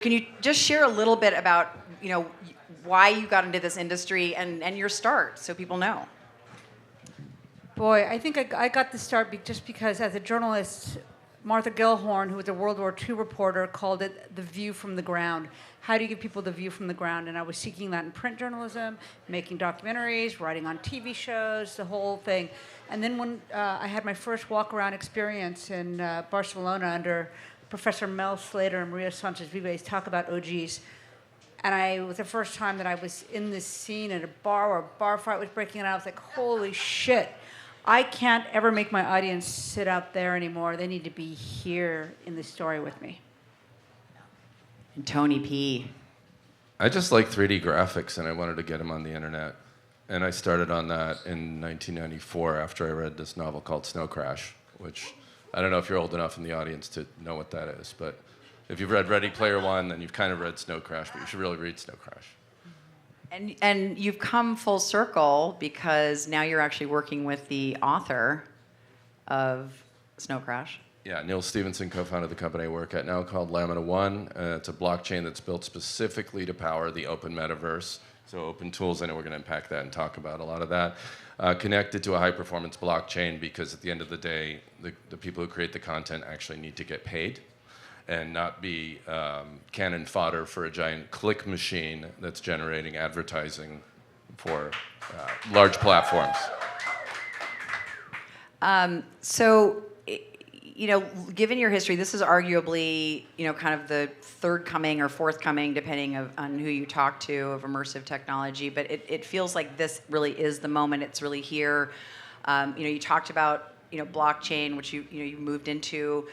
Can you just share a little bit about, why you got into this industry and your start, so people know? Boy, I think I got the start just because, as a journalist, Martha Gellhorn, who was a World War II reporter, called it the view from the ground. How do you give people the view from the ground? And I was seeking that in print journalism, making documentaries, writing on TV shows, the whole thing. And then when I had my first walk-around experience in Barcelona under Professor Mel Slater and Maria Sanchez-Vives talk about OGs, and it was the first time that I was in this scene at a bar where a bar fight was breaking out. I was like, holy shit. I can't ever make my audience sit out there anymore. They need to be here in the story with me. And Tony P. I just like 3D graphics, and I wanted to get them on the internet. And I started on that in 1994 after I read this novel called Snow Crash, which I don't know if you're old enough in the audience to know what that is, but if you've read Ready Player One, then you've kind of read Snow Crash, but you should really read Snow Crash. And you've come full circle because now you're actually working with the author of Snow Crash. Yeah, Neil Stevenson co-founded the company I work at now called Lamina One. It's a blockchain that's built specifically to power the open metaverse. So open tools, I know we're going to unpack that and talk about a lot of that. Connected to a high-performance blockchain because at the end of the day, the people who create the content actually need to get paid and not be cannon fodder for a giant click machine that's generating advertising for large platforms. So, given your history, this is arguably, kind of the third coming or fourth coming, depending on who you talk to, of immersive technology. But it feels like this really is the moment. It's really here. You talked about, blockchain, which you moved into.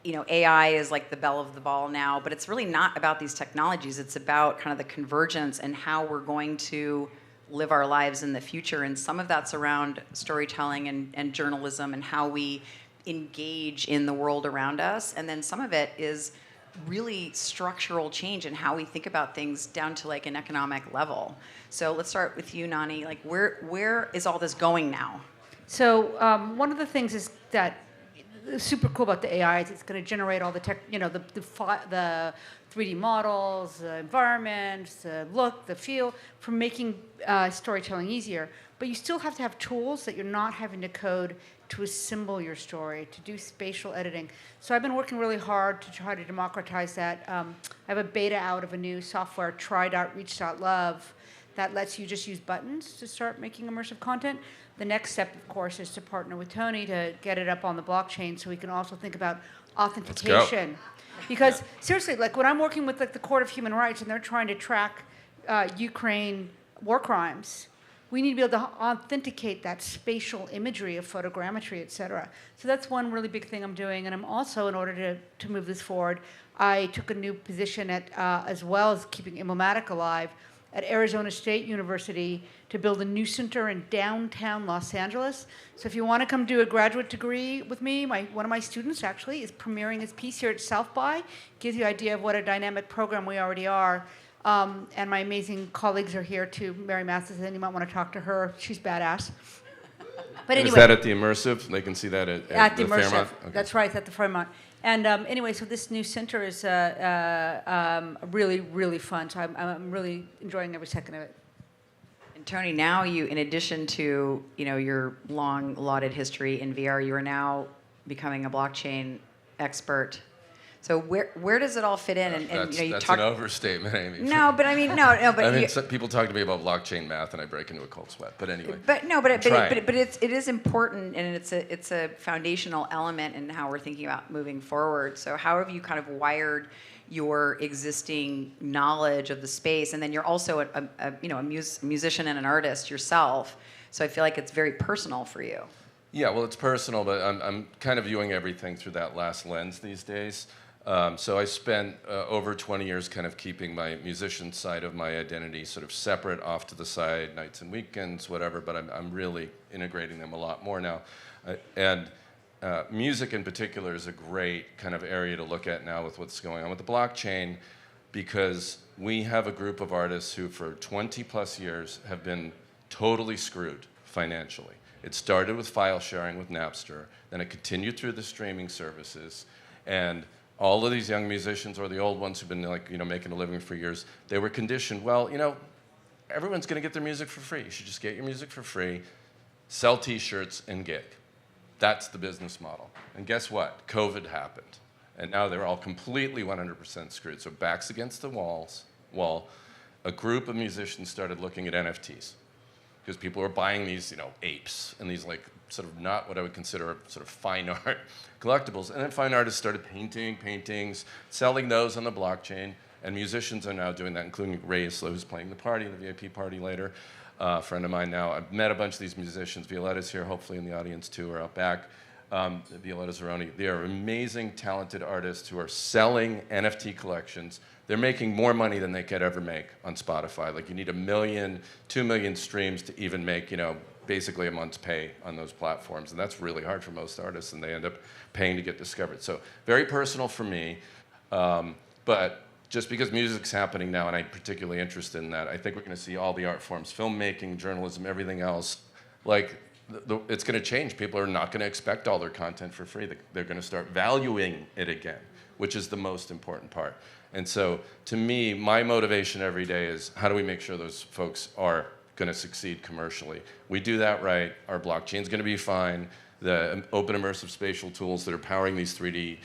AI is like the belle of the ball now, but it's really not about these technologies. It's about kind of the convergence and how we're going to live our lives in the future. And some of that's around storytelling and journalism and how we engage in the world around us. And then some of it is really structural change in how we think about things down to like an economic level. So let's start with you, Nonny. Like, where is all this going now? So one of the things is that super cool about the AI is it's going to generate all the tech, the 3D models, the environments, the look, the feel, for making storytelling easier. But you still have to have tools that you're not having to code to assemble your story, to do spatial editing. So I've been working really hard to try to democratize that. I have a beta out of a new software, try.reach.love, that lets you just use buttons to start making immersive content. The next step, of course, is to partner with Tony to get it up on the blockchain so we can also think about authentication. Because seriously, like when I'm working with like the Court of Human Rights and they're trying to track Ukraine war crimes, we need to be able to authenticate that spatial imagery of photogrammetry, et cetera. So that's one really big thing I'm doing. And I'm also, in order to move this forward, I took a new position at, as well as keeping Emblematic alive, at Arizona State University to build a new center in downtown Los Angeles. So if you want to come do a graduate degree with me, one of my students actually is premiering his piece here at South by. Gives you an idea of what a dynamic program we already are. And my amazing colleagues are here too. Mary Matheson, you might want to talk to her. She's badass. But anyway, is that at the Immersive? They can see that at the Immersive. Fairmont? Okay. That's right, it's at the Fairmont. And anyway, so this new center is really, really fun. So I'm really enjoying every second of it. And Tony, now you, in addition to your long lauded history in VR, you are now becoming a blockchain expert. So where does it all fit in? And that's an overstatement, Amy. No, but I mean, no. But I mean, people talk to me about blockchain math, and I break into a cold sweat. But anyway. But it is important, and it's a foundational element in how we're thinking about moving forward. So how have you kind of wired your existing knowledge of the space, and then you're also a musician and an artist yourself. So I feel like it's very personal for you. Yeah, well, it's personal, but I'm kind of viewing everything through that last lens these days. So I spent over 20 years kind of keeping my musician side of my identity sort of separate, off to the side, nights and weekends, whatever, but I'm really integrating them a lot more now. And music in particular is a great kind of area to look at now with what's going on with the blockchain, because we have a group of artists who for 20 plus years have been totally screwed financially. It started with file sharing with Napster, then it continued through the streaming services, and all of these young musicians, or the old ones who've been like, making a living for years, they were conditioned, well, everyone's going to get their music for free. You should just get your music for free, sell T-shirts, and gig. That's the business model. And guess what? COVID happened. And now they're all completely 100% screwed. So backs against the wall, a group of musicians started looking at NFTs. Because people were buying these, apes and these like sort of not what I would consider sort of fine art collectibles. And then fine artists started painting paintings, selling those on the blockchain. And musicians are now doing that, including Ray Isla, who's playing the VIP party later. A friend of mine now. I've met a bunch of these musicians. Violetta's here, hopefully in the audience too, or out back. Violetta Zeroni. They are amazing, talented artists who are selling NFT collections. They're making more money than they could ever make on Spotify. Like you need 1 million, 2 million streams to even make, basically a month's pay on those platforms. And that's really hard for most artists, and they end up paying to get discovered. So very personal for me, but just because music's happening now, and I'm particularly interested in that, I think we're going to see all the art forms, filmmaking, journalism, everything else, like it's going to change. People are not going to expect all their content for free. They're going to start valuing it again, which is the most important part. And so, to me, my motivation every day is how do we make sure those folks are going to succeed commercially? We do that right, our blockchain's going to be fine. The open immersive spatial tools that are powering these 3D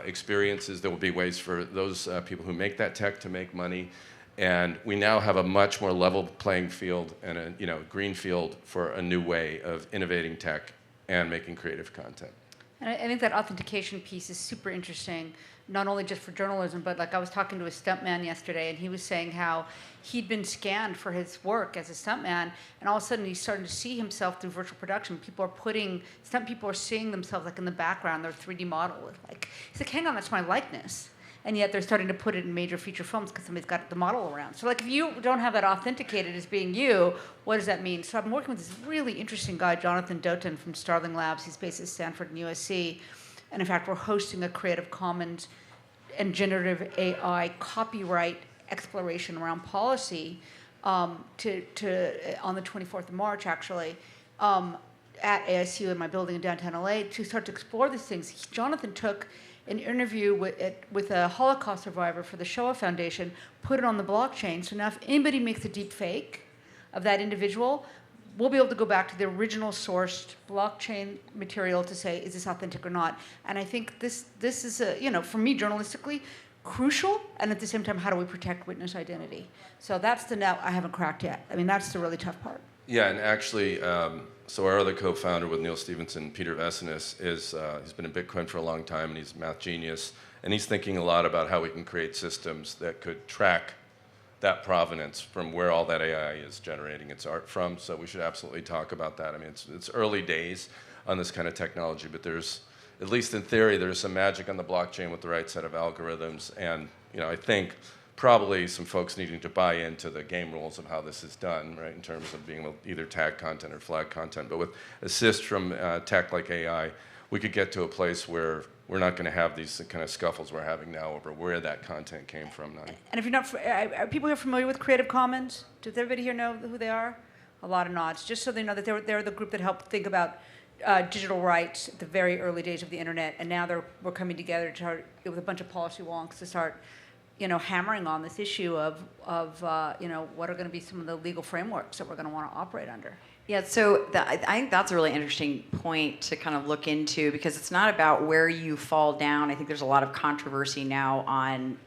experiences, there will be ways for those people who make that tech to make money. And we now have a much more level playing field and a green field for a new way of innovating tech and making creative content. And I think that authentication piece is super interesting, not only just for journalism, but like I was talking to a stuntman yesterday, and he was saying how he'd been scanned for his work as a stuntman, and all of a sudden he's starting to see himself through virtual production. Stunt people are seeing themselves like in the background, their 3D model. Like, he's like, hang on, that's my likeness. And yet they're starting to put it in major feature films because somebody's got the model around. So like if you don't have that authenticated as being you, what does that mean? So I've been working with this really interesting guy, Jonathan Doughton from Starling Labs. He's based at Stanford and USC. And in fact, we're hosting a Creative Commons and generative AI copyright exploration around policy on the 24th of March, actually, at ASU in my building in downtown LA to start to explore these things. Jonathan took an interview with a Holocaust survivor for the Shoah Foundation, put it on the blockchain. So now if anybody makes a deep fake of that individual, we'll be able to go back to the original sourced blockchain material to say, is this authentic or not? And I think this is, for me, journalistically, crucial. And at the same time, how do we protect witness identity? So that's the nut I haven't cracked yet. I mean, that's the really tough part. Yeah, and actually, so our other co-founder with Neil Stevenson, Peter Vessinis, he's been in Bitcoin for a long time, and he's a math genius, and he's thinking a lot about how we can create systems that could track that provenance from where all that AI is generating its art from. So we should absolutely talk about that. I mean, it's early days on this kind of technology, but there's, at least in theory, there's some magic on the blockchain with the right set of algorithms, and I think probably some folks needing to buy into the game rules of how this is done, right, in terms of being able to either tag content or flag content. But with assist from tech like AI, we could get to a place where we're not going to have these kind of scuffles we're having now over where that content came from, Nonny. And if you're not, are people here familiar with Creative Commons? Does everybody here know who they are? A lot of nods, just so they know that they're the group that helped think about digital rights at the very early days of the internet, and now we're coming together with a bunch of policy wonks to start hammering on this issue of what are going to be some of the legal frameworks that we're going to want to operate under. Yeah, so I think that's a really interesting point to kind of look into, because it's not about where you fall down. I think there's a lot of controversy now on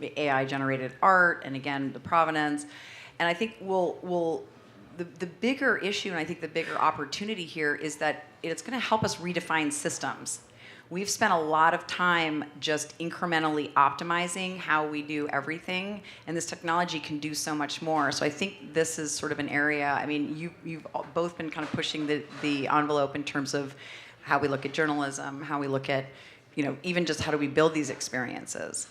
AI-generated art, and again, the provenance. And I think the bigger issue, and I think the bigger opportunity here, is that it's going to help us redefine systems. We've spent a lot of time just incrementally optimizing how we do everything, and this technology can do so much more. So I think this is sort of an area, I mean, you've both been kind of pushing the envelope in terms of how we look at journalism, how we look at, even just how do we build these experiences.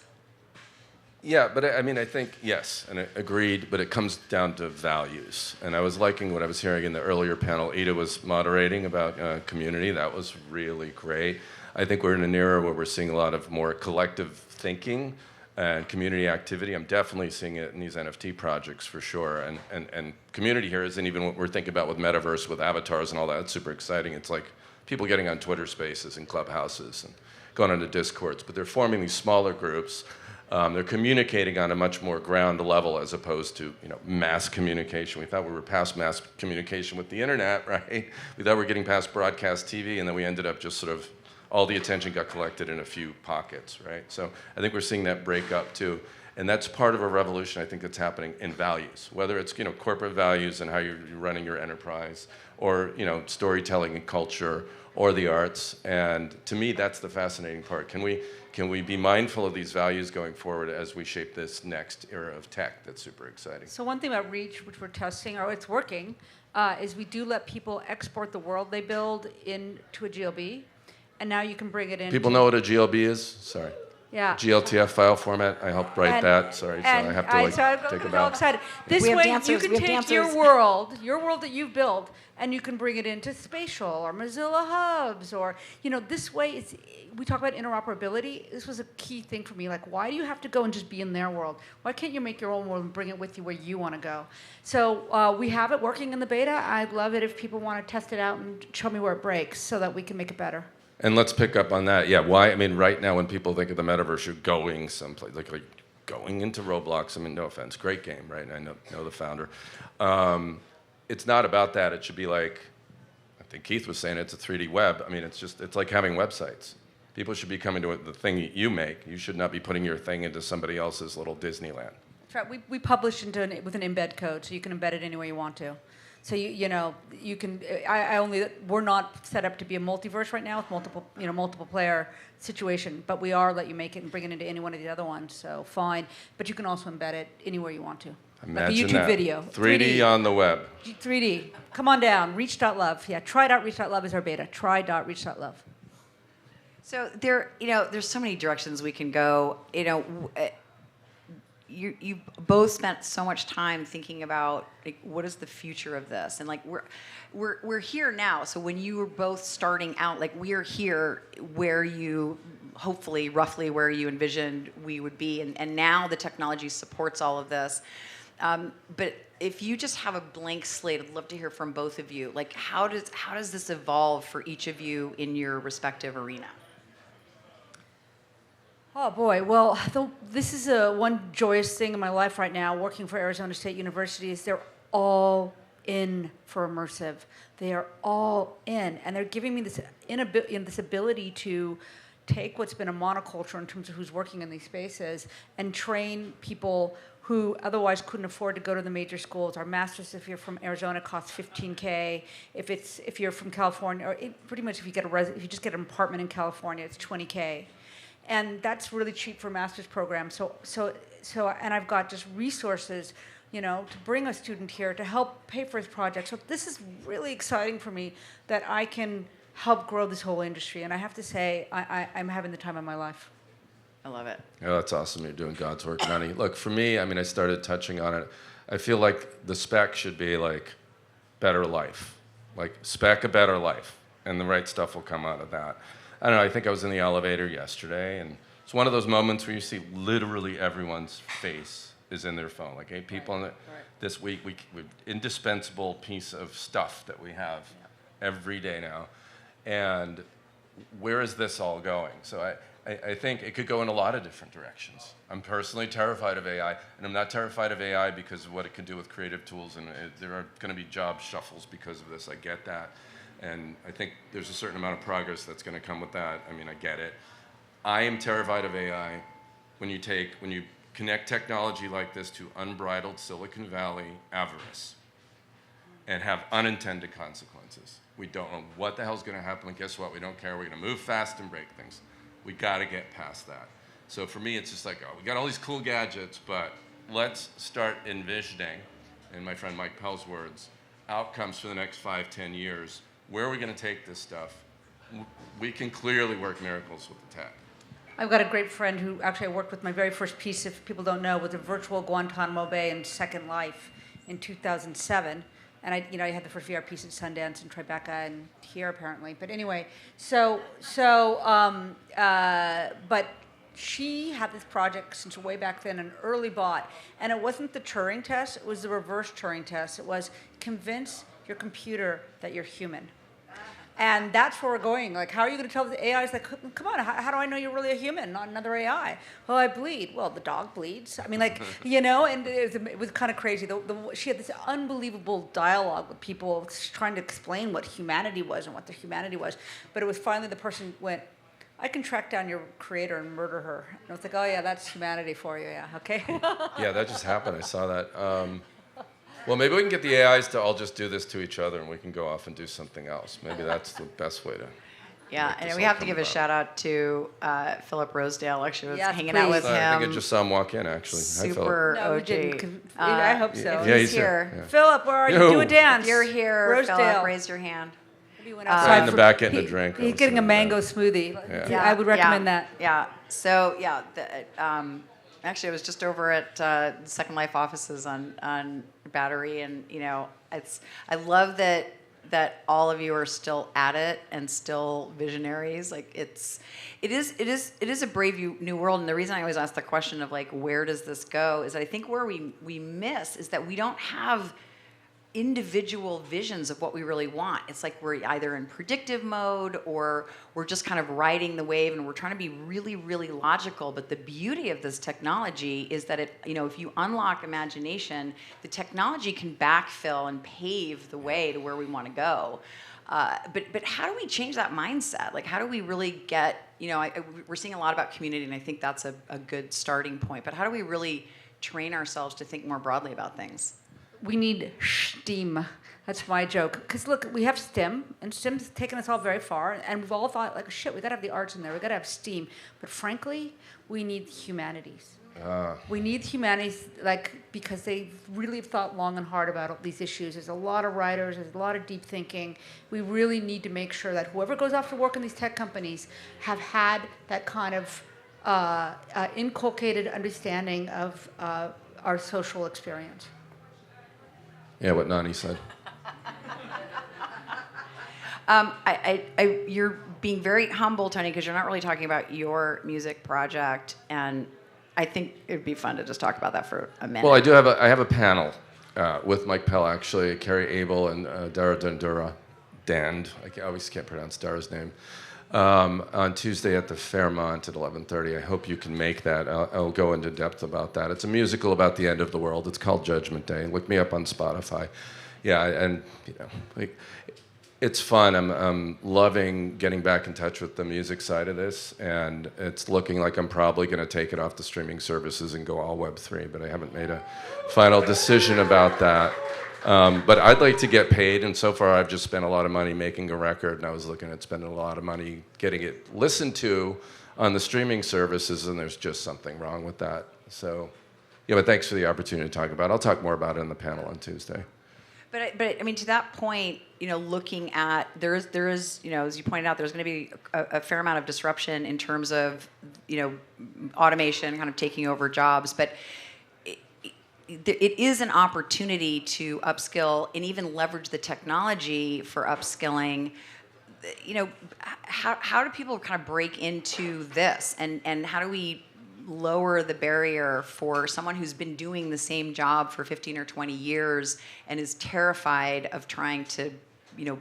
Yeah, but I mean, I think, yes, and I agreed, but it comes down to values. And I was liking what I was hearing in the earlier panel. Ida was moderating about community. That was really great. I think we're in an era where we're seeing a lot of more collective thinking and community activity. I'm definitely seeing it in these NFT projects for sure. And community here isn't even what we're thinking about with Metaverse, with avatars and all that. It's super exciting. It's like people getting on Twitter Spaces and Clubhouses. And going into discords, but they're forming these smaller groups. They're communicating on a much more ground level as opposed to mass communication. We thought we were past mass communication with the internet, right? We thought we were getting past broadcast TV, and then we ended up just sort of all the attention got collected in a few pockets, right? So I think we're seeing that break up too. And that's part of a revolution I think that's happening in values, whether it's corporate values and how you're running your enterprise, or storytelling and culture, or the arts. And to me, that's the fascinating part. Can we be mindful of these values going forward as we shape this next era of tech that's super exciting? So one thing about Reach, which we're testing, or it's working, is we do let people export the world they build into a GLB, and now you can bring it in. People know what a GLB is? Sorry. Yeah. GLTF file format. I helped write that. Sorry, so I have to take a bow. Excited. This way, you can take your world that you've built, and you can bring it into Spatial or Mozilla Hubs, or this way. We talk about interoperability. This was a key thing for me. Like, why do you have to go and just be in their world? Why can't you make your own world and bring it with you where you want to go? So we have it working in the beta. I'd love it if people want to test it out and show me where it breaks, so that we can make it better. And let's pick up on that. Yeah, why? I mean, right now when people think of the metaverse, you're going someplace, like going into Roblox. I mean, no offense, great game, right? I know the founder. It's not about that. It should be like, I think Keith was saying, it's a 3D web. I mean, it's like having websites. People should be coming to the thing you make. You should not be putting your thing into somebody else's little Disneyland. That's right. We publish with an embed code, so you can embed it anywhere you want to. So you can. We're not set up to be a multiverse right now with multiple player situation, but we are let you make it and bring it into any one of the other ones. So fine, but you can also embed it anywhere you want to. Imagine like a YouTube that. video. 3D on the web. 3D. Come on down. Reach.love. Yeah. Try.reach.love is our beta. Try.reach.love. So there's so many directions we can go. You both spent so much time thinking about what is the future of this, and we're here now. So when you were both starting out, we're here where you hopefully roughly where you envisioned we would be, and now the technology supports all of this. But if you just have a blank slate, I'd love to hear from both of you. How does this evolve for each of you in your respective arena? Oh boy, well, this is one joyous thing in my life right now, working for Arizona State University, is they're all in for immersive. They are all in, and they're giving me this ability to take what's been a monoculture in terms of who's working in these spaces and train people who otherwise couldn't afford to go to the major schools. Our master's, if you're from Arizona, costs $15K. If you're from California, or pretty much if you just get an apartment in California, it's $20K. And that's really cheap for a master's program. So, and I've got just resources, to bring a student here to help pay for his project. So this is really exciting for me that I can help grow this whole industry. And I have to say, I'm having the time of my life. I love it. Oh, that's awesome. You're doing God's work, Nonny. Look, for me, I started touching on it. I feel like the spec should be better life. Spec a better life, and the right stuff will come out of that. I don't know, I think I was in the elevator yesterday, and it's one of those moments where you see literally everyone's face is in their phone. 8 people in it. Right. This week, we've indispensable piece of stuff that we have every day now. And where is this all going? So I think it could go in a lot of different directions. I'm personally terrified of AI, and I'm not terrified of AI because of what it can do with creative tools, and there are going to be job shuffles because of this. I get that. And I think there's a certain amount of progress that's going to come with that. I get it. I am terrified of AI when you connect technology like this to unbridled Silicon Valley avarice and have unintended consequences. We don't know what the hell's going to happen. And guess what? We don't care. We're going to move fast and break things. We got to get past that. So for me, it's just we got all these cool gadgets, but let's start envisioning, in my friend Mike Pell's words, outcomes for the next 5-10 years. Where are we going to take this stuff? We can clearly work miracles with the tech. I've got a great friend who actually I worked with my very first piece, if people don't know, with a virtual Guantanamo Bay and Second Life in 2007. And I had the first VR piece at Sundance and Tribeca and here apparently. But anyway, but she had this project since way back then, an early bot. And it wasn't the Turing test, it was the reverse Turing test. It was convince your computer that you're human. And that's where we're going. Like, how are you going to tell the AIs, like, come on, how do I know you're really a human, not another AI? Well, I bleed. Well, the dog bleeds. I mean, like, and it was kind of crazy. She had this unbelievable dialogue with people trying to explain what humanity was and what their humanity was. But it was finally the person went, I can track down your creator and murder her. And I was like, oh, yeah, that's humanity for you, yeah, okay. Yeah, that just happened. I saw that. Well, maybe we can get the AIs to all just do this to each other, and we can go off and do something else. Maybe that's the best way to. Yeah, and we have to give a shout out to Philip Rosedale. Actually, I was hanging please. out with him. I think I just saw him walk in, actually. Super No, OG. you didn't. I hope so. Yeah, he's here. Yeah. Philip, where are you? Yo. Do a dance. If you're here, Rosedale. Philip, raise your hand. He went Right outside in the for- back getting a drink. I He's was getting a sitting mango there. smoothie. Yeah. I would recommend that. Yeah. So yeah, actually, I was just over at Second Life offices on Battery, and I love that all of you are still at it and still visionaries. Like it is a brave new world. And the reason I always ask the question of like, where does this go, is I think where we miss is that we don't have individual visions of what we really want. It's like we're either in predictive mode or we're just kind of riding the wave, and we're trying to be really, really logical. But the beauty of this technology is that if you unlock imagination, the technology can backfill and pave the way to where we want to go. But how do we change that mindset? Like, how do we really get, we're seeing a lot about community, and I think that's a good starting point. But how do we really train ourselves to think more broadly about things? We need STEAM. That's my joke. Because look, we have STEM, and STEM's taken us all very far, and we've all thought, like, shit, we got to have the arts in there. We got to have STEAM. But frankly, we need humanities. We need humanities, because they really have thought long and hard about all these issues. There's a lot of writers. There's a lot of deep thinking. We really need to make sure that whoever goes off to work in these tech companies have had that kind of inculcated understanding of our social experience. Yeah, what Nonny said. You're being very humble, Tony, because you're not really talking about your music project, and I think it'd be fun to just talk about that for a minute. Well, I have a panel with Mike Pell, actually, Carrie Abel, and Dara Dundura, Dand. I always can't pronounce Dara's name. On Tuesday at the Fairmont at 11:30. I hope you can make that. I'll go into depth about that. It's a musical about the end of the world. It's called Judgment Day. Look me up on Spotify. Yeah, and it's fun. I'm loving getting back in touch with the music side of this, and it's looking like I'm probably going to take it off the streaming services and go all Web3, but I haven't made a final decision about that. But I'd like to get paid, and so far I've just spent a lot of money making a record, and I was looking at spending a lot of money getting it listened to on the streaming services, and there's just something wrong with that. So, yeah, but thanks for the opportunity to talk about it. I'll talk more about it in the panel on Tuesday. But I mean, to that point, looking at there is, as you pointed out, there's going to be a fair amount of disruption in terms of, automation kind of taking over jobs, but it is an opportunity to upskill and even leverage the technology for upskilling. How do people kind of break into this, and how do we lower the barrier for someone who's been doing the same job for 15 or 20 years and is terrified of trying to,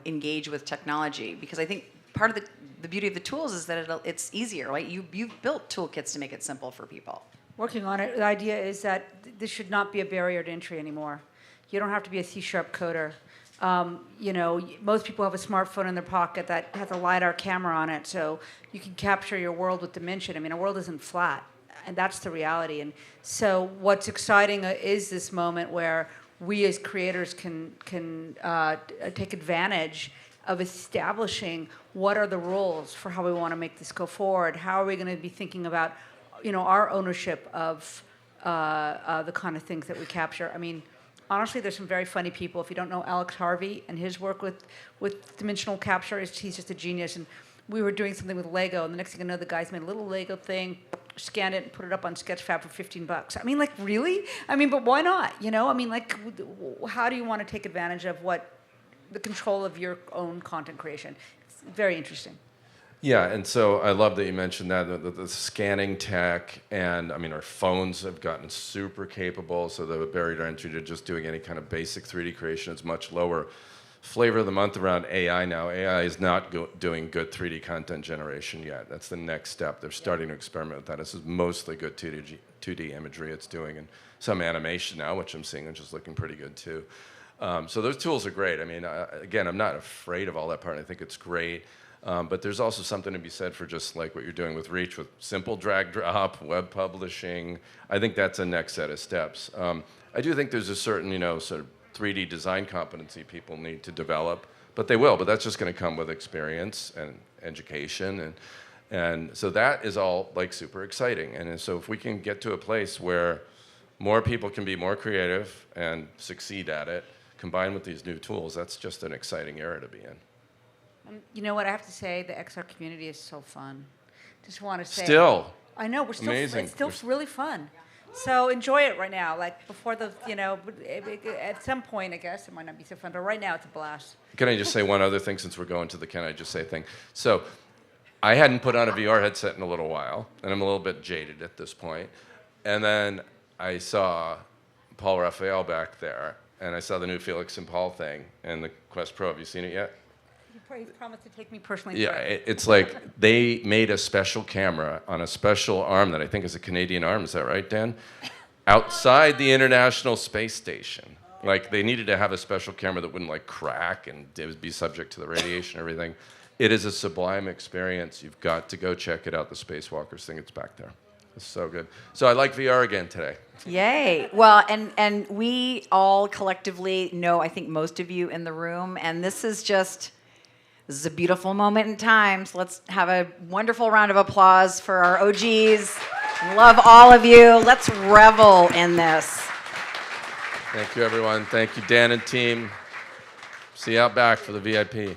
engage with technology? Because I think part of the beauty of the tools is that it's easier, right? You've built toolkits to make it simple for people. Working on it. The idea is that this should not be a barrier to entry anymore. You don't have to be a C# coder. Most people have a smartphone in their pocket that has a LiDAR camera on it, so you can capture your world with dimension. I mean, our world isn't flat, and that's the reality. And so what's exciting is this moment where we as creators can take advantage of establishing what are the rules for how we want to make this go forward. How are we going to be thinking about our ownership of the kind of things that we capture. I mean, honestly, there's some very funny people. If you don't know Alex Harvey and his work with dimensional capture, he's just a genius. And we were doing something with Lego, and the next thing you know, the guys made a little Lego thing, scanned it, and put it up on Sketchfab for $15. I mean, really? I mean, but why not? I mean, how do you want to take advantage of the control of your own content creation? It's very interesting. Yeah, and so I love that you mentioned that, the scanning tech, and I mean, our phones have gotten super capable, so the barrier to entry to just doing any kind of basic 3D creation is much lower. flavor of the month around AI now. AI is not doing good 3D content generation yet. That's the next step. They're starting to experiment with that. This is mostly good 2D imagery it's doing, and some animation now, which I'm seeing, which is looking pretty good too. So those tools are great. I mean, again, I'm not afraid of all that part. I think it's great. But there's also something to be said for just like what you're doing with Reach, with simple drag drop, web publishing. I think that's a next set of steps. I do think there's a certain, sort of 3D design competency people need to develop, but they will. But that's just going to come with experience and education, and so that is all like super exciting. And so if we can get to a place where more people can be more creative and succeed at it, combined with these new tools, that's just an exciting era to be in. You know what I have to say? The XR community is so fun. Just want to say. Still. I know, we're still. Amazing. It's still really fun. So enjoy it right now. Like before the, at some point, I guess it might not be so fun, but right now it's a blast. Can I just say one other thing since we're going to the can I just say thing? So I hadn't put on a VR headset in a little while, and I'm a little bit jaded at this point. And then I saw Paul Raphael back there, and I saw the new Felix and Paul thing and the Quest Pro. Have you seen it yet? He promised to take me personally. Yeah, it's like they made a special camera on a special arm that I think is a Canadian arm. Is that right, Dan? Outside the International Space Station. Like they needed to have a special camera that wouldn't like crack and it would be subject to the radiation and everything. It is a sublime experience. You've got to go check it out. The Spacewalkers thing. It's back there. It's so good. So I like VR again today. Yay. Well, and we all collectively know, I think most of you in the room, and this is a beautiful moment in time. So let's have a wonderful round of applause for our OGs. Love all of you. Let's revel in this. Thank you, everyone. Thank you, Dan and team. See you out back for the VIP.